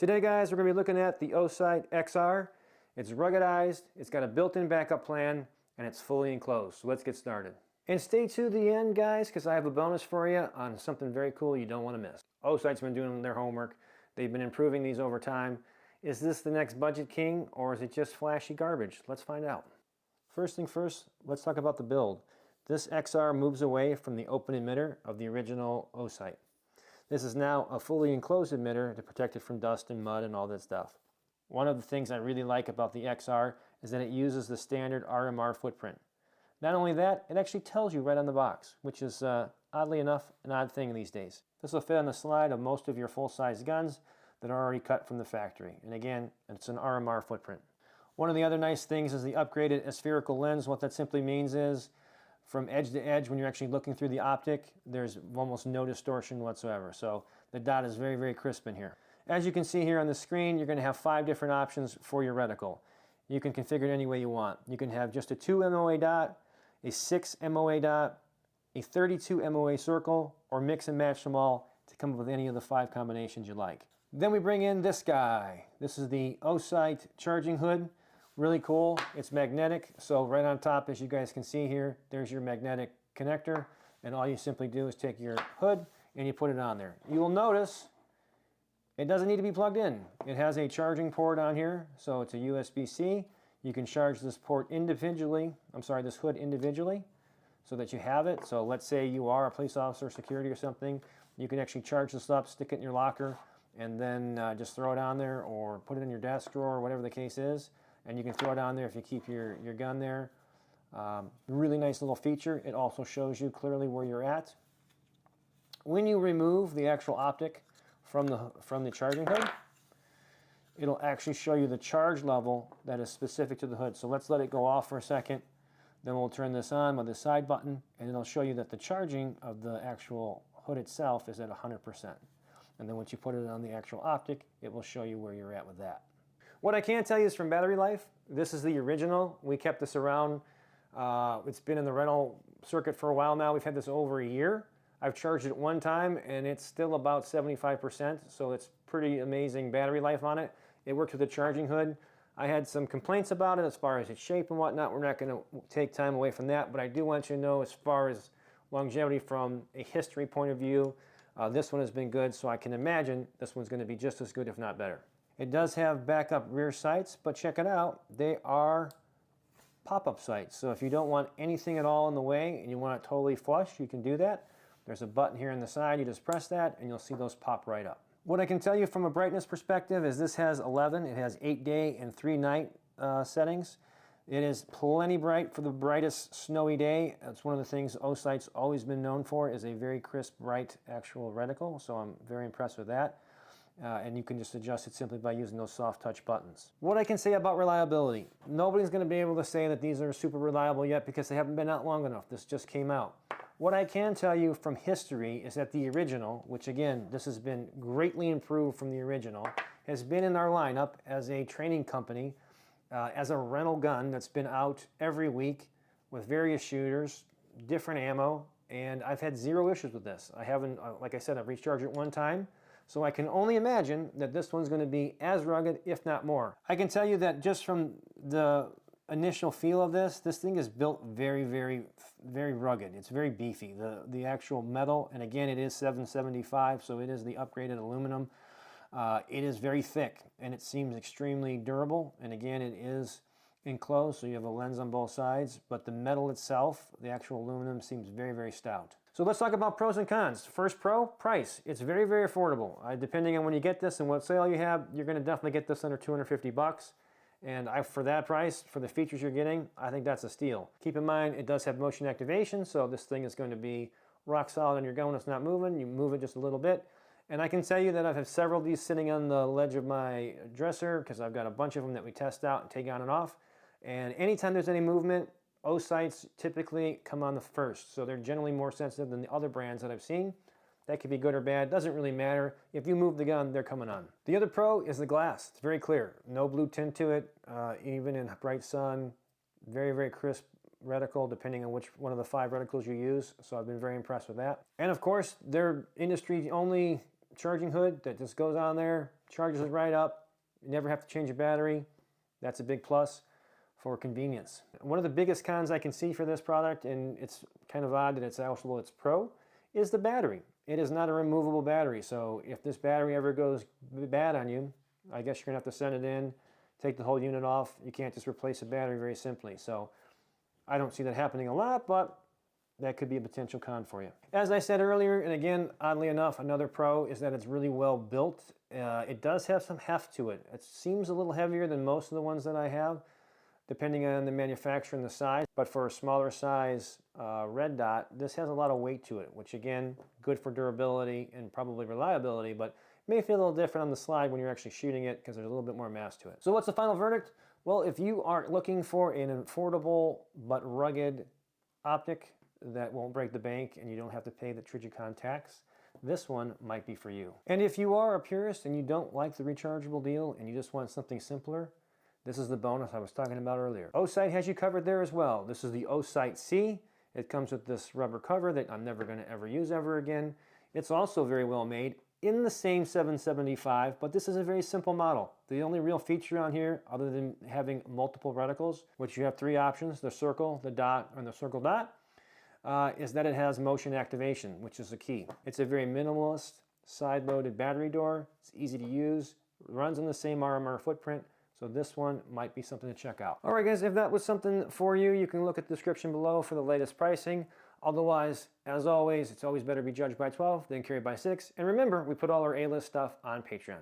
Today guys, we're going to be looking at the Osight XR. It's ruggedized, it's got a built-in backup plan, and it's fully enclosed. So let's get started. And stay to the end guys, because I have a bonus for you on something very cool you don't want to miss. Osight's been doing their homework. They've been improving these over time. Is this the next budget king, or is it just flashy garbage? Let's find out. First thing first, let's talk about the build. This XR moves away from the open emitter of the original Osight. This is now a fully enclosed emitter to protect it from dust and mud and all that stuff. One of the things I really like about the XR is that it uses the standard RMR footprint. Not only that, it actually tells you right on the box, which is oddly enough an odd thing these days. This will fit on the slide of most of your full-size guns that are already cut from the factory. And again, it's an RMR footprint. One of the other nice things is the upgraded aspherical lens. What that simply means is from edge to edge, when you're actually looking through the optic, there's almost no distortion whatsoever. So the dot is very, very crisp in here. As you can see here on the screen, you're going to have 5 different options for your reticle. You can configure it any way you want. You can have just a 2 MOA dot, a 6 MOA dot, a 32 MOA circle, or mix and match them all to come up with any of the 5 combinations you like. Then we bring in this guy. This is the Osight charging hood. Really cool. It's magnetic, so right on top, as you guys can see here, there's your magnetic connector, and all you simply do is take your hood and you put it on there. You will notice it doesn't need to be plugged in. It has a charging port on here, so it's a USB-C. You can charge this port individually, this hood individually, so that you have it. So let's say you are a police officer, security or something, you can actually charge this up, stick it in your locker, and then just throw it on there or put it in your desk drawer, whatever the case is. And you can throw it on there if you keep your gun there. Really nice little feature. It also shows you clearly where you're at. When you remove the actual optic from the charging hood, it'll actually show you the charge level that is specific to the hood. So let's let it go off for a second. Then we'll turn this on with the side button, and it'll show you that the charging of the actual hood itself is at 100%. And then once you put it on the actual optic, it will show you where you're at with that. What I can tell you is from battery life, this is the original. We kept this around. It's been in the rental circuit for a while now. We've had this over a year. I've charged it one time and it's still about 75%, so it's pretty amazing battery life on it. It worked with the charging hood. I had some complaints about it as far as its shape and whatnot. We're not going to take time away from that, but I do want you to know as far as longevity from a history point of view, this one has been good, so I can imagine this one's going to be just as good, if not better. It does have backup rear sights, but check it out. They are pop-up sights. So if you don't want anything at all in the way and you want it totally flush, you can do that. There's a button here on the side. You just press that and you'll see those pop right up. What I can tell you from a brightness perspective is this has 11. It has 8-day and 3-night settings. It is plenty bright for the brightest snowy day. That's one of the things Osight's always been known for, is a very crisp, bright actual reticle. So I'm very impressed with that. And you can just adjust it simply by using those soft touch buttons. What I can say about reliability, nobody's going to be able to say that these are super reliable yet because they haven't been out long enough. This just came out. What I can tell you from history is that the original, which again, this has been greatly improved from the original, has been in our lineup as a training company, as a rental gun that's been out every week with various shooters, different ammo, and I've had 0 issues with this. I haven't, like I said, I've recharged it one time. So I can only imagine that this one's going to be as rugged, if not more. I can tell you that just from the initial feel of this thing is built very, very, very rugged. It's very beefy. The actual metal, and again, it is 775, so it is the upgraded aluminum. It is very thick, and it seems extremely durable. And again, it is enclosed, so you have a lens on both sides. But the metal itself, the actual aluminum, seems very, very stout. So let's talk about pros and cons. First pro, price. It's very, very affordable. Depending on when you get this and what sale you have, you're going to definitely get this under 250 bucks. And for that price, for the features you're getting, I think that's a steal. Keep in mind, it does have motion activation, so this thing is going to be rock solid on your gun when it's not moving. You move it just a little bit. And I can tell you that I've had several of these sitting on the ledge of my dresser because I've got a bunch of them that we test out and take on and off. And anytime there's any movement, Osights typically come on the first, so they're generally more sensitive than the other brands that I've seen. That could be good or bad, doesn't really matter. If you move the gun, they're coming on. The other pro is the glass. It's very clear. No blue tint to it, even in bright sun. Very, very crisp reticle, depending on which one of the 5 reticles you use, so I've been very impressed with that. And of course, their industry-only charging hood that just goes on there, charges it right up. You never have to change a battery. That's a big plus for convenience. One of the biggest cons I can see for this product, and it's kind of odd that it's actual, it's Pro, is the battery. It is not a removable battery, so if this battery ever goes bad on you, I guess you're gonna have to send it in, take the whole unit off. You can't just replace a battery very simply. So I don't see that happening a lot, but that could be a potential con for you. As I said earlier, and again, oddly enough, another pro is that it's really well built. It does have some heft to it. It seems a little heavier than most of the ones that I have, depending on the manufacturer and the size. But for a smaller size red dot, this has a lot of weight to it, which again, good for durability and probably reliability, but may feel a little different on the slide when you're actually shooting it because there's a little bit more mass to it. So what's the final verdict? Well, if you are looking for an affordable but rugged optic that won't break the bank and you don't have to pay the Trijicon tax, this one might be for you. And if you are a purist and you don't like the rechargeable deal and you just want something simpler, this is the bonus I was talking about earlier. Osight has you covered there as well. This is the Osight C. It comes with this rubber cover that I'm never gonna ever use ever again. It's also very well made in the same 775, but this is a very simple model. The only real feature on here, other than having multiple reticles, which you have three options, the circle, the dot, and the circle dot, is that it has motion activation, which is the key. It's a very minimalist, side-loaded battery door. It's easy to use, runs on the same RMR footprint, so this one might be something to check out. All right, guys, if that was something for you, you can look at the description below for the latest pricing. Otherwise, as always, it's always better to be judged by 12 than carried by 6. And remember, we put all our A-list stuff on Patreon.